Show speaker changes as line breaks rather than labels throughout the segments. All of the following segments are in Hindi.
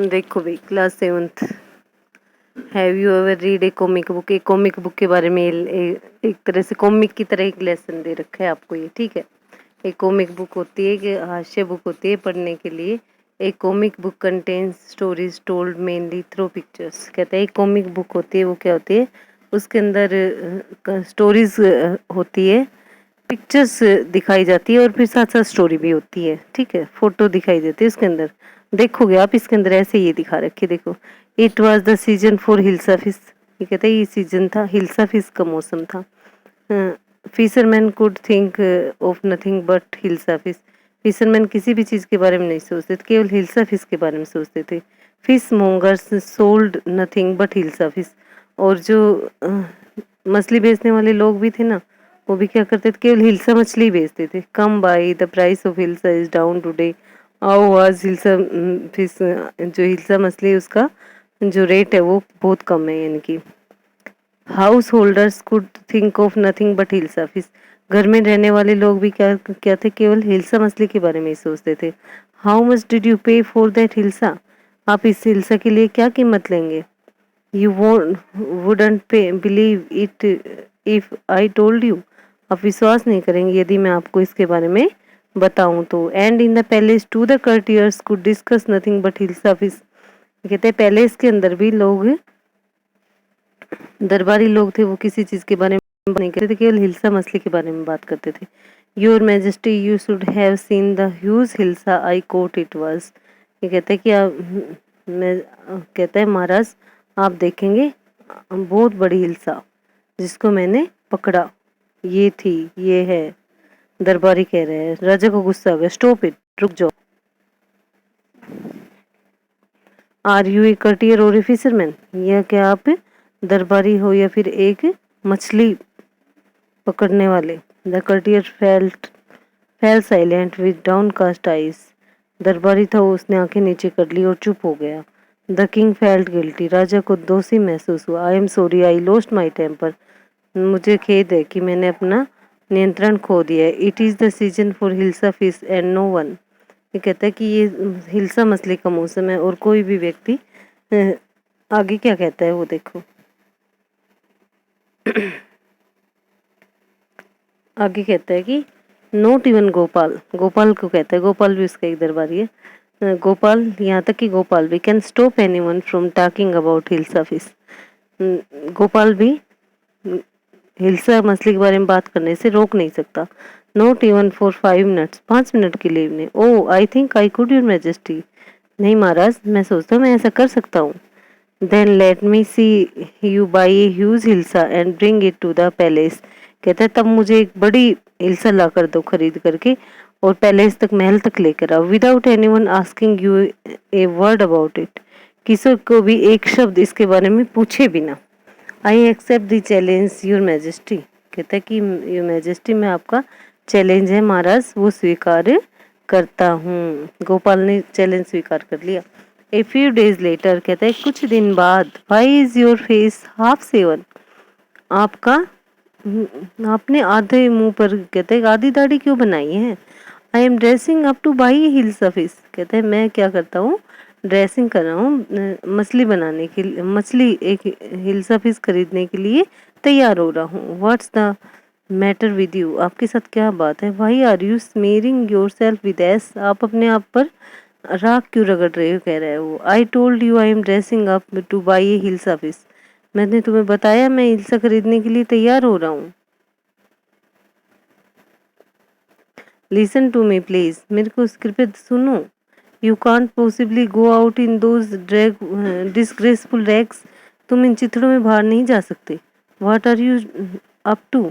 देखो भाई, class 7th। Have you ever read A comic book? एक कॉमिक बुक के बारे में एक तरह से कॉमिक की तरह एक लेसन दे रखा है आपको ये, ठीक है। एक कॉमिक बुक होती है कि हास्य बुक होती है पढ़ने के लिए। एक comic book contains stories told mainly through pictures. कहते हैं एक कॉमिक बुक होती है, वो क्या होती है, उसके अंदर स्टोरीज होती है, पिक्चर्स दिखाई जाती है और फिर साथ साथ स्टोरी भी होती है, ठीक है। फोटो दिखाई देती है उसके अंदर। देखोगे आप इसके अंदर ऐसे ये दिखा रखे, देखो। It was the season for hilsa fish. ये कहते हैं ये सीजन था, हिल्सा फिश का मौसम था। Fisherman could think of nothing but hilsa fish. Fisherman किसी भी चीज के बारे में नहीं सोचते थे, केवल हिल्सा फिश के बारे में सोचते थे। Fish mongers sold nothing but hilsa fish. और जो मछली बेचने वाले लोग भी थे ना, वो भी क्या करते थे, केवल हिल्सा मछली बेचते थे। कम by the price of hilsa is down today. आओ आज हिल्सा फिश, जो हिल्सा मछली है उसका जो रेट है वो बहुत कम है, यानी कि house holders could think of nothing but hilsa fish. घर में रहने वाले लोग भी क्या क्या थे, केवल हिल्सा मछली के बारे में ही सोचते थे। हाउ मच डिड यू पे फॉर दैट हिल्सा? आप इस हिल्सा के लिए क्या कीमत लेंगे? यू वुडंट पे believe it if I told you. आप विश्वास नहीं करेंगे यदि मैं आपको इसके बारे में बताऊं तो। And in the palace to the courtiers could discuss nothing but hilsa fish. कहते हैं पैलेस के अंदर भी लोग, दरबारी लोग थे, वो किसी चीज के बारे में बात नहीं करते थे, केवल हिल्सा मछली के बारे में बात करते थे। Your majesty you should have seen the huge hilsa I quote it was. ये कहते हैं कि मैं कहता है महाराज, आप देखेंगे बहुत बड़ी हिल्सा जिसको मैंने पकड़ा, ये थी, ये है। दरबारी कह रहे हैं। राजा को गुस्सा आ गया। स्टॉप इट, रुक जाओ। आर यू ए कर्टियर और ए फिशरमैन? यह क्या आप दरबारी हो या फिर एक मछली पकड़ने वाले? The courtier fell silent with downcast eyes. दरबारी था, उसने आंखें नीचे कर ली और चुप हो गया। The king felt guilty. राजा को दोषी महसूस हुआ। I am sorry I lost my temper. मुझे खेद है कि मैंने अपना नियंत्रण खो दिया है। It is the season for hilsa fish and no one. ये कहता है कि ये हिल्सा मछली का मौसम है और कोई भी व्यक्ति आगे क्या कहता है वो देखो। आगे कहता है कि नोट इवन गोपाल। गोपाल को कहता है, गोपाल भी उसका एक दरबारी है। गोपाल, यहाँ तक कि गोपाल भी can stop anyone from talking about hilsa fish. Gopal भी हिल्सा मछली के बारे में बात करने से रोक नहीं सकता। Not even for 5 minutes, 5 minute के लिए भी। Oh I think I could your majesty. नहीं महाराज, मैं सोचता हूँ मैं ऐसा कर सकता हूँ। Then let me see you buy a huge hilsa and bring it to the palace. कहता है तब मुझे एक बड़ी हिल्सा ला कर दो खरीद करके और पैलेस तक, महल तक लेकर आओ। Without anyone asking U A word about it. किसी को भी एक शब्द इसके बारे में पूछे बिना। I accept the challenge your majesty. कहता है कि योर मैजेस्टी, मैं आपका चैलेंज है महाराज वो स्वीकार करता हूँ। गोपाल ने चैलेंज स्वीकार कर लिया। ए फ्यू डेज लेटर, कहता है कुछ दिन बाद, why is your face half shaven? आपका आपने आधे मुंह पर, कहते हैं आधी दाढ़ी क्यों बनाई है? I am dressing up two by hilsa fish. कहते हैं मैं क्या करता हूँ, ड्रेसिंग कर रहा हूँ, मछली बनाने के लिए, मछली एक हिल्सा फिश खरीदने के लिए तैयार हो रहा हूँ। What's the matter with you? आपके साथ क्या बात है? Why are you smearing yourself with ash? आप अपने आप पर राख क्यों रगड़ रहे हो? कह रहे हो। I told you I am dressing up to buy A hilsa fish. मैंने तुम्हें बताया मैं हिल्सा खरीदने के लिए तैयार हो रहा हूँ। लिसन टू मी प्लीज, मेरे को कृपया सुनो। You can't possibly go out in those disgraceful rags. तुम इन चिथड़ों में बाहर नहीं जा सकते। What are you up to?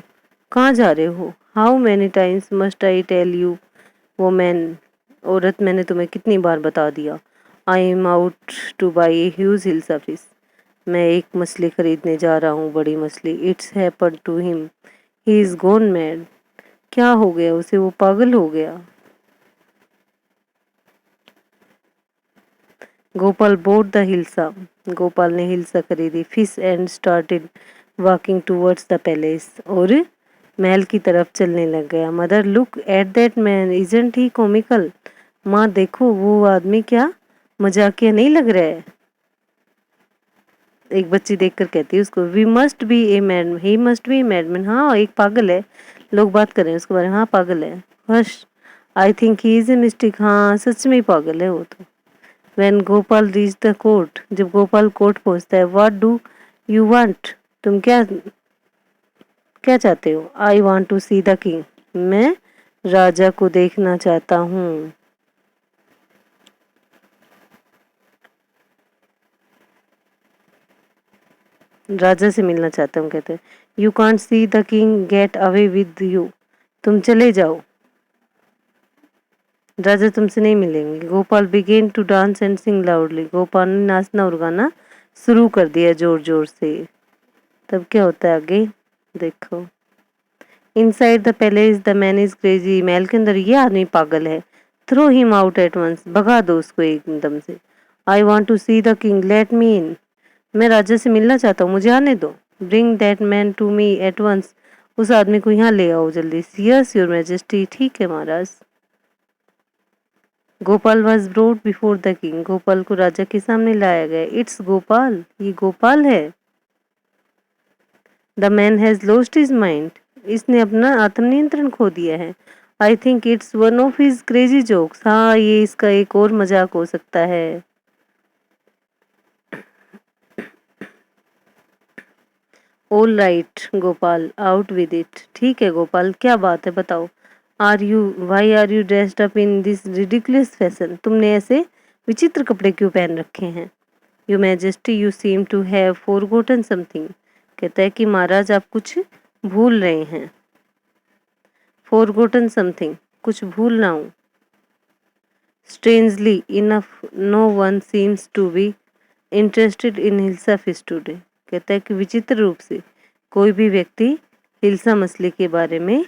कहाँ जा रहे हो? How many times must I tell you woman? औरत, मैंने तुम्हें कितनी बार बता दिया। I am out to buy a huge hilsa fish. मैं एक मछली खरीदने जा रहा हूँ, बड़ी मछली। It's happen to him, he is gone mad. क्या हो गया उसे? वो पागल हो गया। Gopal bought the hilsa. गोपाल ने हिल्सा खरीदी। Fish and started walking towards the palace. और महल की तरफ चलने लग गया। Mother look at that man, isn't he comical? माँ देखो वो आदमी क्या मजाकिया नहीं लग रहा है? एक बच्ची देखकर कहती है उसको, we must be a madman, he must be a madman. हाँ एक पागल है, लोग बात कर रहे हैं उसके बारे में, हाँ पागल है। Harsh, I think he is a mistake, हाँ सच में ही पागल है वो तो। When Gopal reach the court, जब गोपाल कोर्ट पहुंचता है, व्हाट डू यू वांट, तुम क्या क्या चाहते हो? I want to see the king, मैं राजा को देखना चाहता हूँ। राजा से मिलना चाहता हूँ कहते हैं। You can't see the king, get away with you, तुम चले जाओ, राजा तुमसे नहीं मिलेंगे। Gopal began to dance and sing loudly, Gopal ने नाचना और गाना शुरू कर दिया जोर जोर से। तब क्या होता है आगे देखो। Inside the palace the man is crazy, महल के अंदर ये आदमी पागल है। Throw him out at once, भगा दो उसको एकदम से। I want to see the king, let me in, मैं राजा से मिलना चाहता हूँ, मुझे आने दो। Bring that man to me at once, उस आदमी को यहाँ ले आओ जल्दी। यस योर मैजेस्टी, ठीक है महाराज। Gopal was brought before the king, Gopal को राजा के सामने लाया गया। इट्स गोपाल, ये गोपाल है। The man has lost his mind, इसने अपना आत्मनियंत्रण खो दिया है। I think it's one of his crazy jokes, हाँ ये इसका एक और मजाक हो सकता है। All right Gopal, out with it, ठीक है गोपाल क्या बात है बताओ। Are you, why are you dressed up in this ridiculous fashion, तुमने ऐसे विचित्र कपड़े क्यों पहन रखे हैं। You majesty you seem to have forgotten something, कहता है कि महाराज आप कुछ भूल रहे हैं। फॉरगॉटन समथिंग, कुछ भूल ना हूँ। Strangely enough no one seems to be interested in hilsa fish today, कहता है कि विचित्र रूप से कोई भी व्यक्ति हिल्सा मछली के बारे में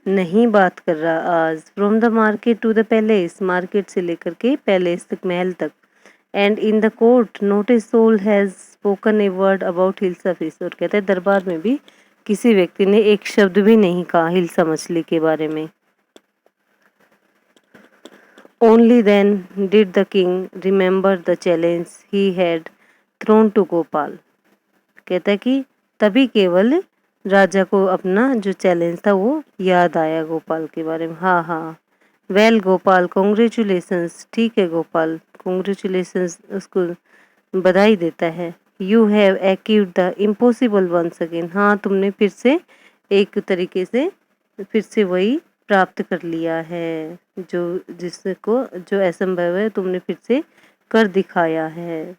नहीं बात कर रहा आज। From the market to the palace, market से लेकर के पैलेस तक, महल तक। And in the court not a soul has spoken a word about hilsa fish, और कहता है दरबार में भी किसी व्यक्ति ने एक शब्द भी नहीं कहा हिल्सा मछली के बारे में। Only then did the king remember the challenge he had thrown to Gopal, कहता है कि तभी केवल राजा को अपना जो चैलेंज था वो याद आया गोपाल के बारे में। हाँ हाँ, वेल गोपाल कॉन्ग्रेचुलेशंस, ठीक है गोपाल, कॉन्ग्रेचुलेशंस, उसको बधाई देता है। You have achieved the impossible once again, हाँ तुमने फिर से एक तरीके से फिर से वही प्राप्त कर लिया है जो जिसको जो असंभव है तुमने फिर से कर दिखाया है।